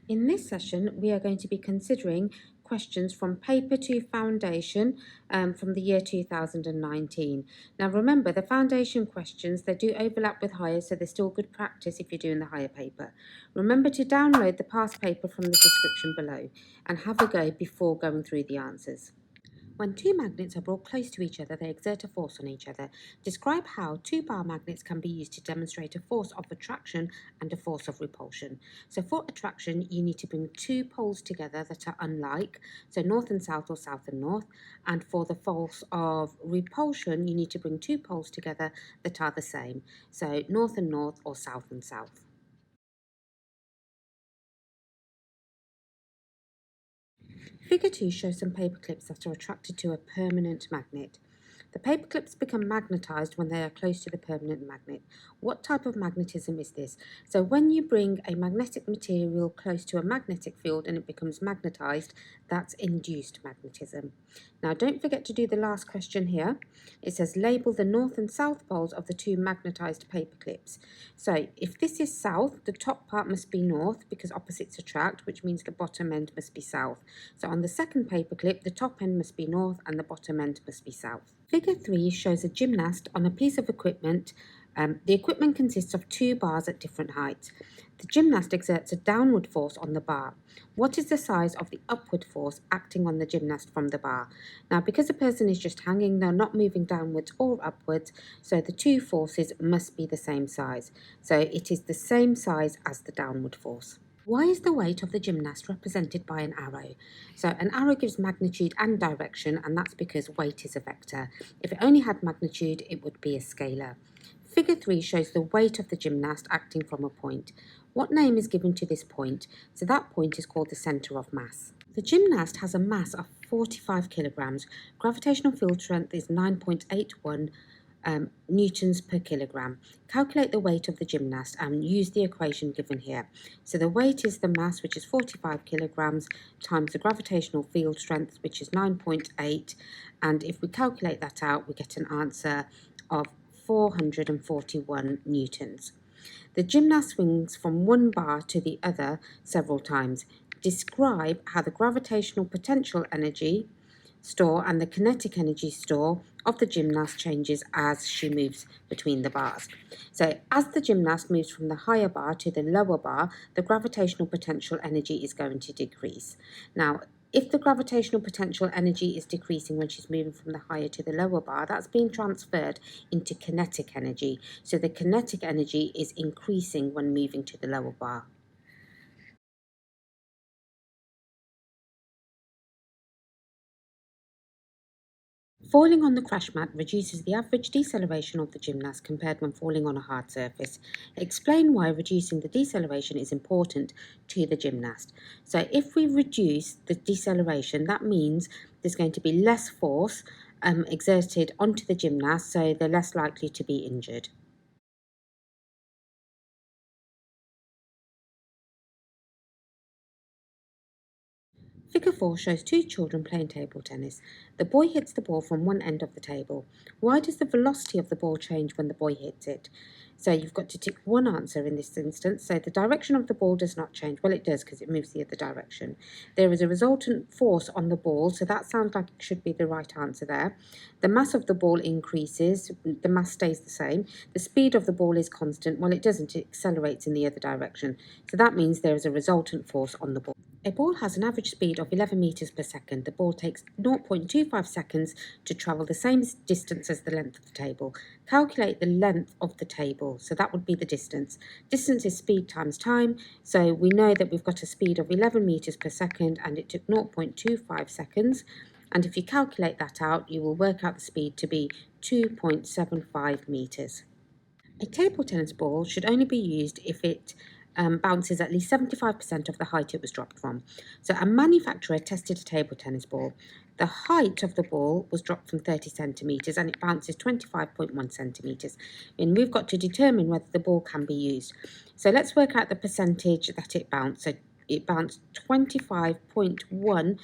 In this session, we are going to be considering questions from Paper 2 Foundation from the year 2019. Now remember, the foundation questions, they do overlap with higher, so they're still good practice if you're doing the higher paper. Remember to download the past paper from the description below and have a go before going through the answers. When two magnets are brought close to each other, they exert a force on each other. Describe how two bar magnets can be used to demonstrate a force of attraction and a force of repulsion. So for attraction, you need to bring two poles together that are unlike, so north and south or south and north. And for the force of repulsion, you need to bring two poles together that are the same, so north and north or south and south. Figure 2 shows some paper clips that are attracted to a permanent magnet. The paper clips become magnetized when they are close to the permanent magnet. What type of magnetism is this? So when you bring a magnetic material close to a magnetic field and it becomes magnetized, that's induced magnetism. Now don't forget to do the last question here. It says label the north and south poles of the two magnetized paper clips. So if this is south, the top part must be north because opposites attract, which means the bottom end must be south. So on the second paper clip, the top end must be north and the bottom end must be south. Figure 3 shows a gymnast on a piece of equipment. The equipment consists of two bars at different heights. The gymnast exerts a downward force on the bar. What is the size of the upward force acting on the gymnast from the bar? Now, because the person is just hanging, they're not moving downwards or upwards, so the two forces must be the same size. So it is the same size as the downward force. Why is the weight of the gymnast represented by an arrow? So an arrow gives magnitude and direction, and that's because weight is a vector. If it only had magnitude, it would be a scalar. Figure 3 shows the weight of the gymnast acting from a point. What name is given to this point? So that point is called the centre of mass. The gymnast has a mass of 45 kilograms. Gravitational field strength is 9.81 newtons per kilogram. Calculate the weight of the gymnast and use the equation given here. So the weight is the mass, which is 45 kilograms, times the gravitational field strength, which is 9.8, and if we calculate that out, we get an answer of 441 newtons. The gymnast swings from one bar to the other several times. Describe how the gravitational potential energy store and the kinetic energy store of the gymnast changes as she moves between the bars. So as the gymnast moves from the higher bar to the lower bar, the gravitational potential energy is going to decrease. Now, if the gravitational potential energy is decreasing when she's moving from the higher to the lower bar, that's being transferred into kinetic energy. So the kinetic energy is increasing when moving to the lower bar. Falling on the crash mat reduces the average deceleration of the gymnast compared when falling on a hard surface. Explain why reducing the deceleration is important to the gymnast. So if we reduce the deceleration, that means there's going to be less force exerted onto the gymnast, so they're less likely to be injured. Figure 4 shows two children playing table tennis. The boy hits the ball from one end of the table. Why does the velocity of the ball change when the boy hits it? So you've got to tick one answer in this instance. So the direction of the ball does not change. Well, it does because it moves the other direction. There is a resultant force on the ball, so that sounds like it should be the right answer there. The mass of the ball increases. The mass stays the same. The speed of the ball is constant. Well, it doesn't. It accelerates in the other direction. So that means there is a resultant force on the ball. A ball has an average speed of 11 meters per second. The ball takes 0.25 seconds to travel the same distance as the length of the table. Calculate the length of the table. So that would be the distance. Distance is speed times time. So we know that we've got a speed of 11 meters per second and it took 0.25 seconds. And if you calculate that out, you will work out the speed to be 2.75 meters. A table tennis ball should only be used if it bounces at least 75% of the height it was dropped from. So a manufacturer tested a table tennis ball. The height of the ball was dropped from 30 centimetres and it bounces 25.1 centimetres. And we've got to determine whether the ball can be used. So let's work out the percentage that it bounced. So it bounced 25.1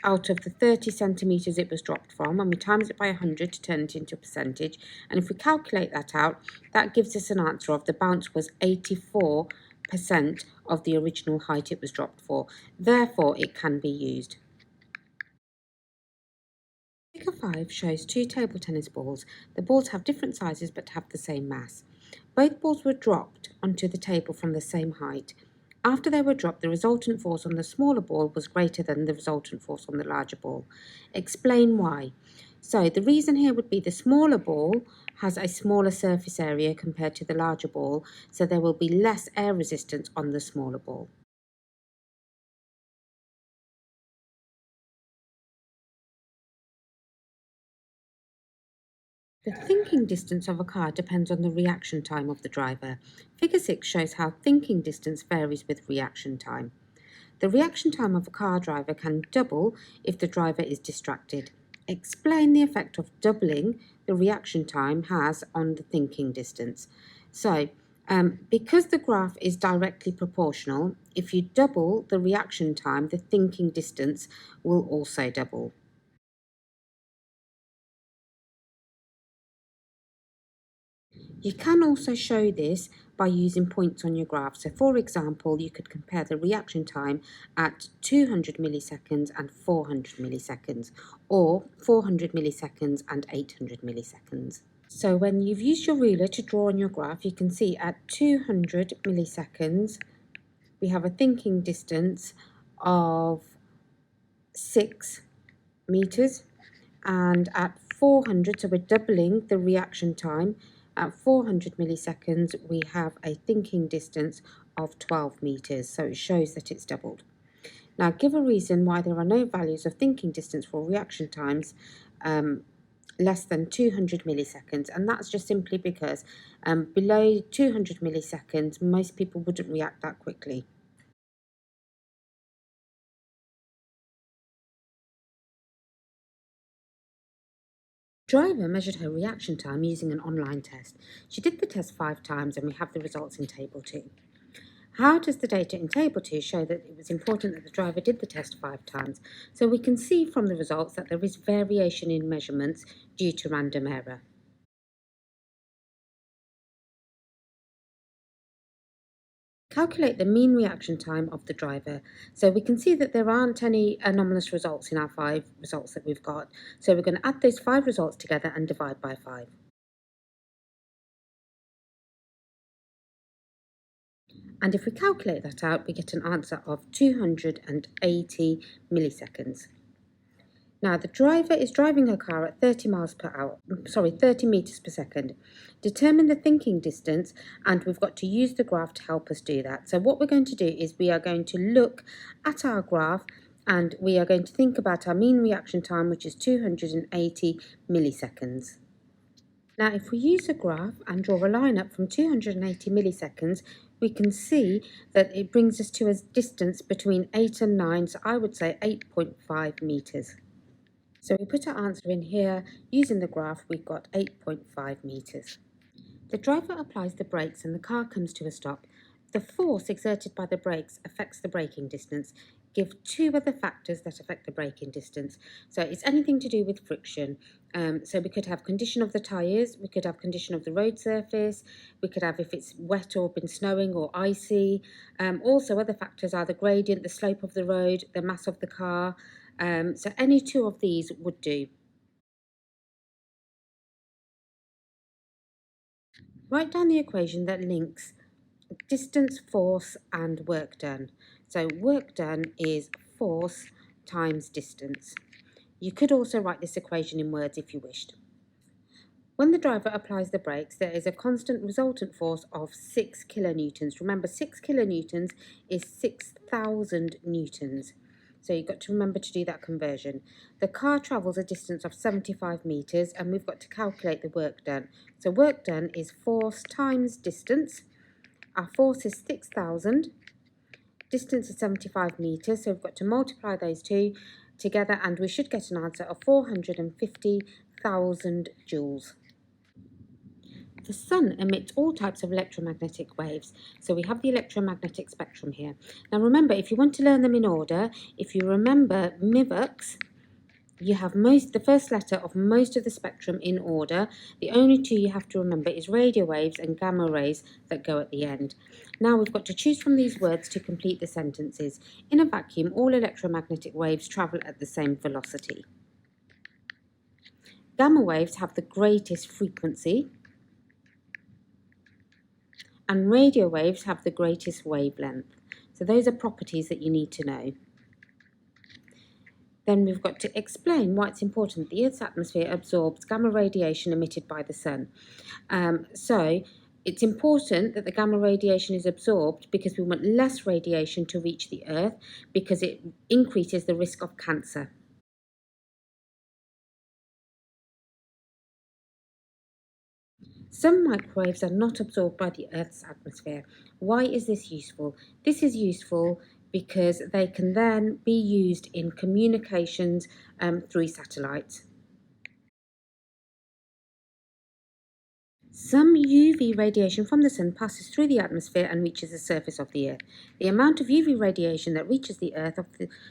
out of the 30 centimetres it was dropped from, and we times it by 100 to turn it into a percentage. And if we calculate that out, that gives us an answer of the bounce was 84 of the original height it was dropped for. Therefore, it can be used. Figure 5 shows two table tennis balls. The balls have different sizes but have the same mass. Both balls were dropped onto the table from the same height. After they were dropped, the resultant force on the smaller ball was greater than the resultant force on the larger ball. Explain why. So the reason here would be the smaller ball has a smaller surface area compared to the larger ball, so there will be less air resistance on the smaller ball. The thinking distance of a car depends on the reaction time of the driver. Figure 6 shows how thinking distance varies with reaction time. The reaction time of a car driver can double if the driver is distracted. Explain the effect of doubling the reaction time has on the thinking distance. So, because the graph is directly proportional, if you double the reaction time, the thinking distance will also double. You can also show this by using points on your graph. So for example, you could compare the reaction time at 200 milliseconds and 400 milliseconds, or 400 milliseconds and 800 milliseconds. So when you've used your ruler to draw on your graph, you can see at 200 milliseconds, we have a thinking distance of 6 meters, and at 400, so we're doubling the reaction time, at 400 milliseconds we have a thinking distance of 12 meters, so it shows that it's doubled. Now give a reason why there are no values of thinking distance for reaction times less than 200 milliseconds, and that's just simply because below 200 milliseconds most people wouldn't react that quickly. Driver measured her reaction time using an online test. She did the test 5 times and we have the results in Table 2. How does the data in Table 2 show that it was important that the driver did the test 5 times? So we can see from the results that there is variation in measurements due to random error. Calculate the mean reaction time of the driver. So we can see that there aren't any anomalous results in our 5 results that we've got. So we're going to add those 5 results together and divide by 5. And if we calculate that out, we get an answer of 280 milliseconds. Now, the driver is driving her car at 30 meters per second. Determine the thinking distance, and we've got to use the graph to help us do that. So what we're going to do is we are going to look at our graph and we are going to think about our mean reaction time, which is 280 milliseconds. Now, if we use a graph and draw a line up from 280 milliseconds, we can see that it brings us to a distance between 8 and 9, so I would say 8.5 meters. So we put our answer in here. Using the graph, we've got 8.5 meters. The driver applies the brakes and the car comes to a stop. The force exerted by the brakes affects the braking distance. Give 2 other factors that affect the braking distance. So it's anything to do with friction. So we could have condition of the tyres, we could have condition of the road surface, we could have if it's wet or been snowing or icy. Also other factors are the gradient, the slope of the road, the mass of the car. So any 2 of these would do. Write down the equation that links distance, force and work done. So work done is force times distance. You could also write this equation in words if you wished. When the driver applies the brakes, there is a constant resultant force of 6 kilonewtons. Remember, 6 kilonewtons is 6,000 newtons. So you've got to remember to do that conversion. The car travels a distance of 75 metres and we've got to calculate the work done. So work done is force times distance. Our force is 6,000. Distance is 75 metres, so we've got to multiply those 2 together and we should get an answer of 450,000 joules. The sun emits all types of electromagnetic waves, so we have the electromagnetic spectrum here. Now remember, if you want to learn them in order, if you remember MIVX, You have the first letter of most of the spectrum in order. The only two you have to remember is radio waves and gamma rays that go at the end. Now we've got to choose from these words to complete the sentences. In a vacuum, all electromagnetic waves travel at the same velocity. Gamma waves have the greatest frequency, and radio waves have the greatest wavelength. So those are properties that you need to know. Then we've got to explain why it's important that the Earth's atmosphere absorbs gamma radiation emitted by the sun. So it's important that the gamma radiation is absorbed because we want less radiation to reach the Earth because it increases the risk of cancer. Some microwaves are not absorbed by the Earth's atmosphere. Why is this useful? This is useful because they can then be used in communications through satellites. Some UV radiation from the sun passes through the atmosphere and reaches the surface of the Earth. The amount of UV radiation that reaches the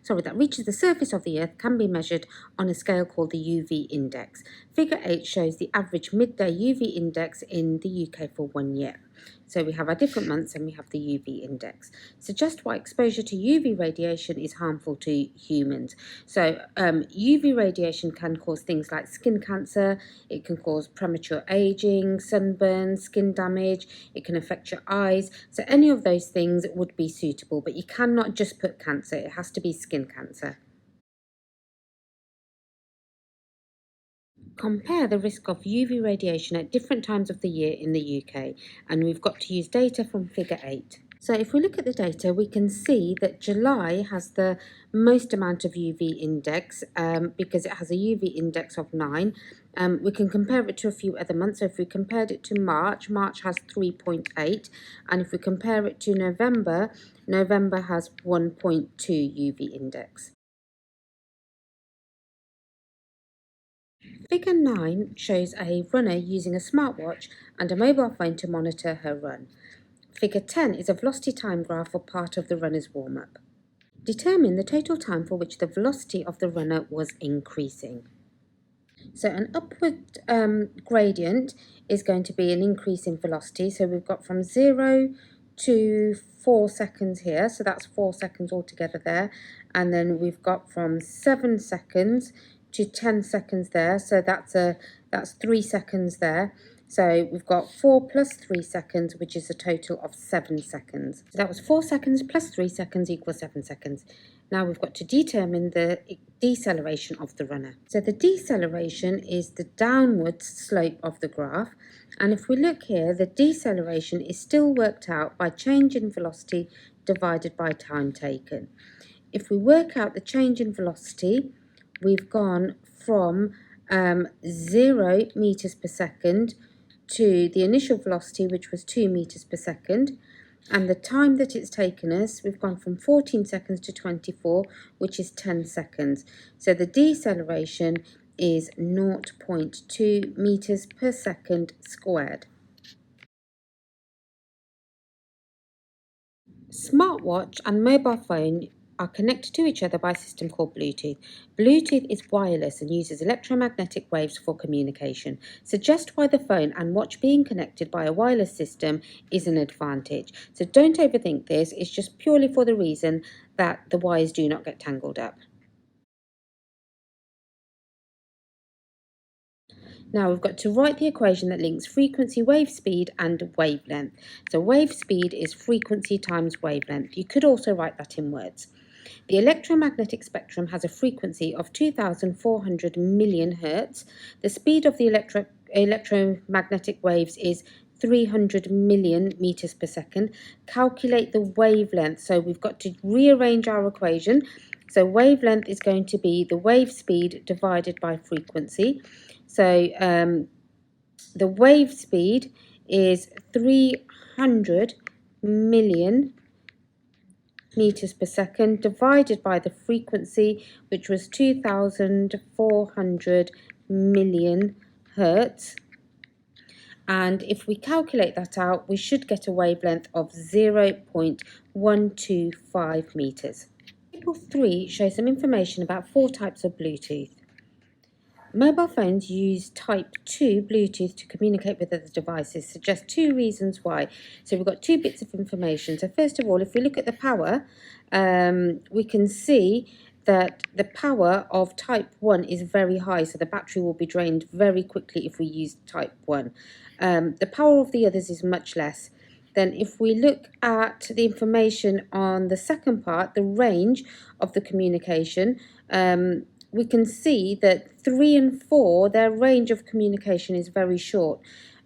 surface of the Earth can be measured on a scale called the UV index. Figure 8 shows the average midday UV index in the UK for 1 year. So we have our different months and we have the UV index. Suggest why exposure to UV radiation is harmful to humans. So UV radiation can cause things like skin cancer, it can cause premature aging, sunburn, skin damage, it can affect your eyes. So any of those things would be suitable, but you cannot just put cancer, it has to be skin cancer. Compare the risk of UV radiation at different times of the year in the UK, and we've got to use data from figure 8. So if we look at the data, we can see that July has the most amount of UV index because it has a UV index of 9. We can compare it to a few other months. So if we compared it to March, March has 3.8. And if we compare it to November, November has 1.2 UV index. Figure 9 shows a runner using a smartwatch and a mobile phone to monitor her run. Figure 10 is a velocity time graph for part of the runner's warm-up. Determine the total time for which the velocity of the runner was increasing. So an upward gradient is going to be an increase in velocity. So we've got from 0 to 4 seconds here. So that's 4 seconds altogether there. And then we've got from 7 seconds to 10 seconds there. So that's 3 seconds there. So we've got 4 plus 3 seconds, which is a total of 7 seconds. So that was 4 seconds plus 3 seconds equals 7 seconds. Now we've got to determine the deceleration of the runner. So the deceleration is the downward slope of the graph. And if we look here, the deceleration is still worked out by change in velocity divided by time taken. If we work out the change in velocity, we've gone from 0 meters per second to the initial velocity, which was 2 meters per second. And the time that it's taken us, we've gone from 14 seconds to 24, which is 10 seconds. So the deceleration is 0.2 meters per second squared. Smartwatch and mobile phone are connected to each other by a system called Bluetooth. Bluetooth is wireless and uses electromagnetic waves for communication. Suggest why the phone and watch being connected by a wireless system is an advantage. So don't overthink this, it's just purely for the reason that the wires do not get tangled up. Now we've got to write the equation that links frequency, wave speed, and wavelength. So wave speed is frequency times wavelength. You could also write that in words. The electromagnetic spectrum has a frequency of 2,400 million hertz. The speed of the electromagnetic waves is 300 million meters per second. Calculate the wavelength. So we've got to rearrange our equation. So wavelength is going to be the wave speed divided by frequency. So the wave speed is 300 million meters per second divided by the frequency, which was 2,400 million hertz. And if we calculate that out, we should get a wavelength of 0.125 meters. Table 3 shows some information about 4 types of Bluetooth. Mobile phones use Type 2 Bluetooth to communicate with other devices. So just two reasons why. So we've got two bits of information. So first of all, if we look at the power, we can see that the power of Type 1 is very high. So the battery will be drained very quickly if we use Type 1. The power of the others is much less. Then if we look at the information on the second part, the range of the communication, we can see that 3 and 4, their range of communication is very short.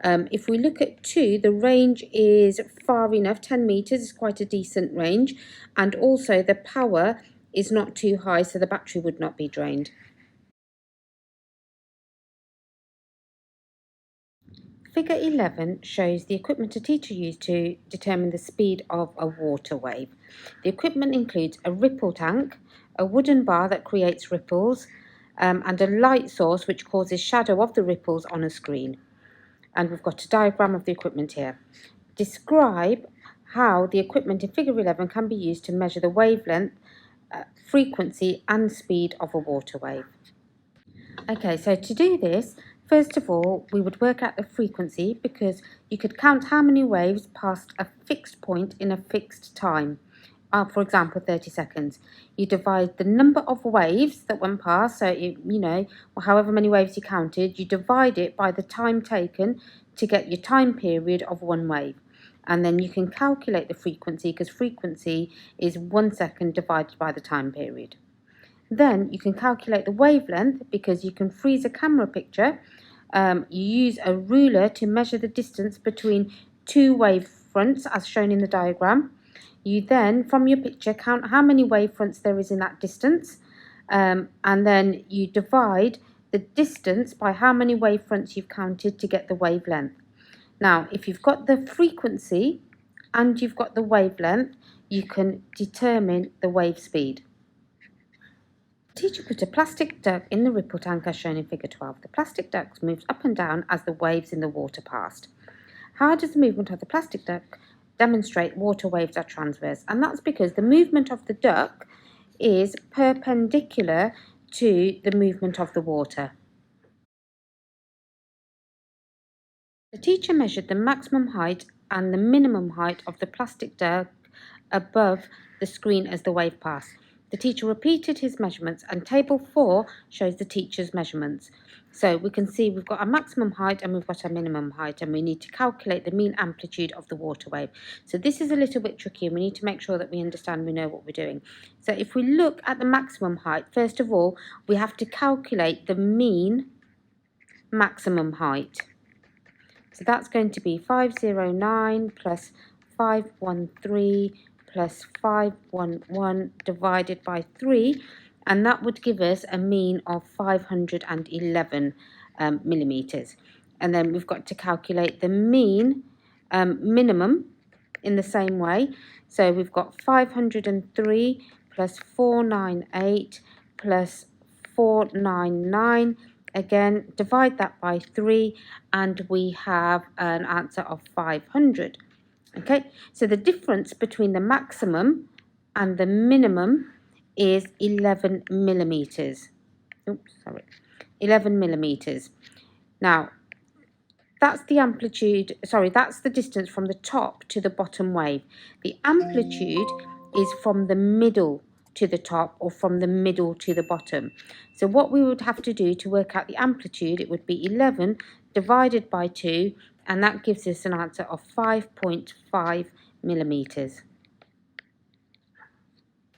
If we look at 2, the range is far enough, 10 meters is quite a decent range, and also the power is not too high, so the battery would not be drained. Figure 11 shows the equipment a teacher used to determine the speed of a water wave. The equipment includes a ripple tank, a wooden bar that creates ripples, and a light source which causes shadow of the ripples on a screen. And we've got a diagram of the equipment here. Describe how the equipment in figure 11 can be used to measure the wavelength, frequency and speed of a water wave. Okay, so to do this, first of all, we would work out the frequency because you could count how many waves passed a fixed point in a fixed time. For example, 30 seconds. You divide the number of waves that went past, so however many waves you counted, you divide it by the time taken to get your time period of one wave. And then you can calculate the frequency because frequency is 1 second divided by the time period. Then you can calculate the wavelength because you can freeze a camera picture. You use a ruler to measure the distance between two wavefronts as shown in the diagram. You then, from your picture, count how many wavefronts there is in that distance, and then you divide the distance by how many wavefronts you've counted to get the wavelength. Now, if you've got the frequency and you've got the wavelength, you can determine the wave speed. The teacher put a plastic duck in the ripple tank as shown in figure 12. The plastic duck moves up and down as the waves in the water passed. How does the movement of the plastic duck demonstrate water waves are transverse? And that's because the movement of the duck is perpendicular to the movement of the water. The teacher measured the maximum height and the minimum height of the plastic duck above the screen as the wave passed. The teacher repeated his measurements, and table 4 shows the teacher's measurements. So we can see we've got a maximum height and we've got a minimum height, and we need to calculate the mean amplitude of the water wave. So this is a little bit tricky, and we need to make sure that we understand, we know what we're doing. So if we look at the maximum height, first of all, we have to calculate the mean maximum height. So that's going to be 509 plus 513 plus 511 divided by 3, and that would give us a mean of 511 millimetres. And then we've got to calculate the mean minimum in the same way. So we've got 503 plus 498 plus 499. Again, divide that by 3 and we have an answer of 500. Okay, so the difference between the maximum and the minimum is 11 millimetres. 11 millimetres. Now, that's the amplitude, that's the distance from the top to the bottom wave. The amplitude is from the middle to the top or from the middle to the bottom. So what we would have to do to work out the amplitude, it would be 11 divided by 2, and that gives us an answer of 5.5 millimetres.